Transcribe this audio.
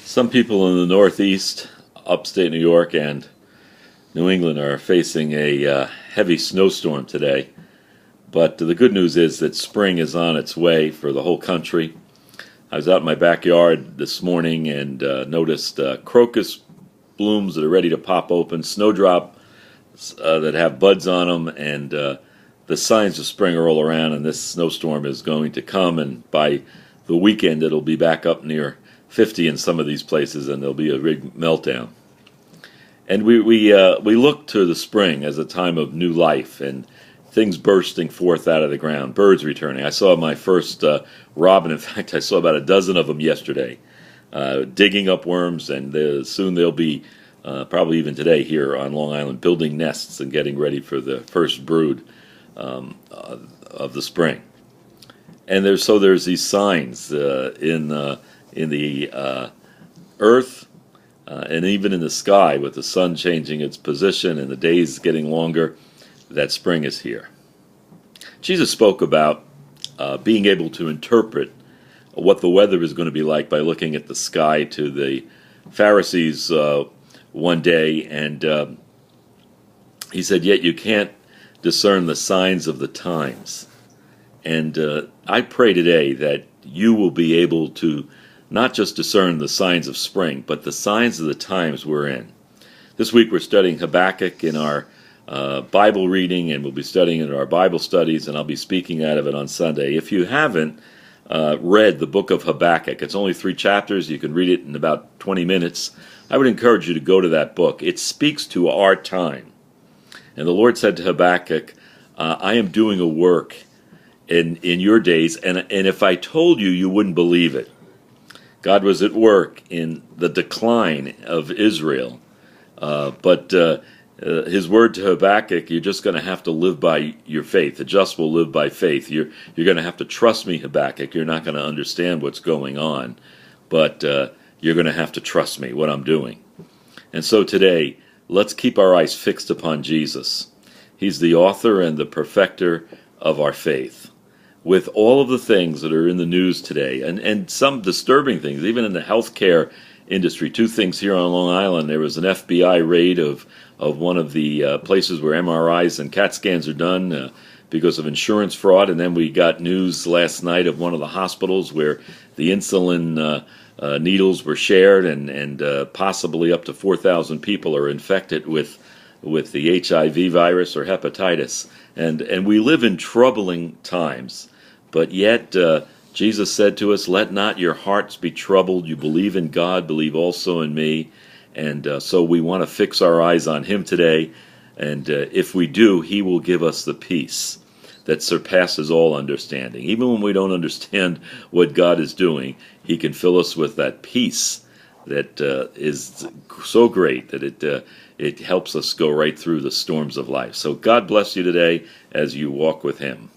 Some people in the Northeast, upstate New York, and New England are facing a heavy snowstorm today. But the good news is that spring is on its way for the whole country. I was out in my backyard this morning and noticed crocus blooms that are ready to pop open, snowdrops that have buds on them, and the signs of spring are all around, and this snowstorm is going to come, and by the weekend it'll be back up near 50 in some of these places, and there'll be a big meltdown. And we look to the spring as a time of new life and things bursting forth out of the ground, birds returning. I saw my first robin. In fact, I saw about a dozen of them yesterday, digging up worms, and soon they'll be, probably even today here on Long Island, building nests and getting ready for the first brood of the spring. And there's these signs in the earth and even in the sky, with the sun changing its position and the days getting longer, that spring is here. Jesus spoke about being able to interpret what the weather is going to be like by looking at the sky to the Pharisees one day, and he said, "Yet you can't discern the signs of the times." And I pray today that you will be able to not just discern the signs of spring, but the signs of the times we're in. This week we're studying Habakkuk in our Bible reading, and we'll be studying it in our Bible studies, and I'll be speaking out of it on Sunday. If you haven't read the book of Habakkuk, it's only 3 chapters. You can read it in about 20 minutes. I would encourage you to go to that book. It speaks to our time. And the Lord said to Habakkuk, I am doing a work in your days, and if I told you, you wouldn't believe it. God was at work in the decline of Israel, but his word to Habakkuk, you're just going to have to live by your faith. The just will live by faith. You're going to have to trust me, Habakkuk. You're not going to understand what's going on, but you're going to have to trust me, what I'm doing. And so today, let's keep our eyes fixed upon Jesus. He's the author and the perfecter of our faith. With all of the things that are in the news today, and some disturbing things, even in the healthcare industry. 2 things here on Long Island. There was an FBI raid of one of the places where MRIs and CAT scans are done because of insurance fraud, and then we got news last night of one of the hospitals where the insulin needles were shared, and possibly up to 4,000 people are infected with the HIV virus or hepatitis. And we live in troubling times. But yet, Jesus said to us, "Let not your hearts be troubled. You believe in God, believe also in me." And so we want to fix our eyes on Him today. And if we do, He will give us the peace that surpasses all understanding. Even when we don't understand what God is doing, He can fill us with that peace that is so great that it helps us go right through the storms of life. So God bless you today as you walk with Him.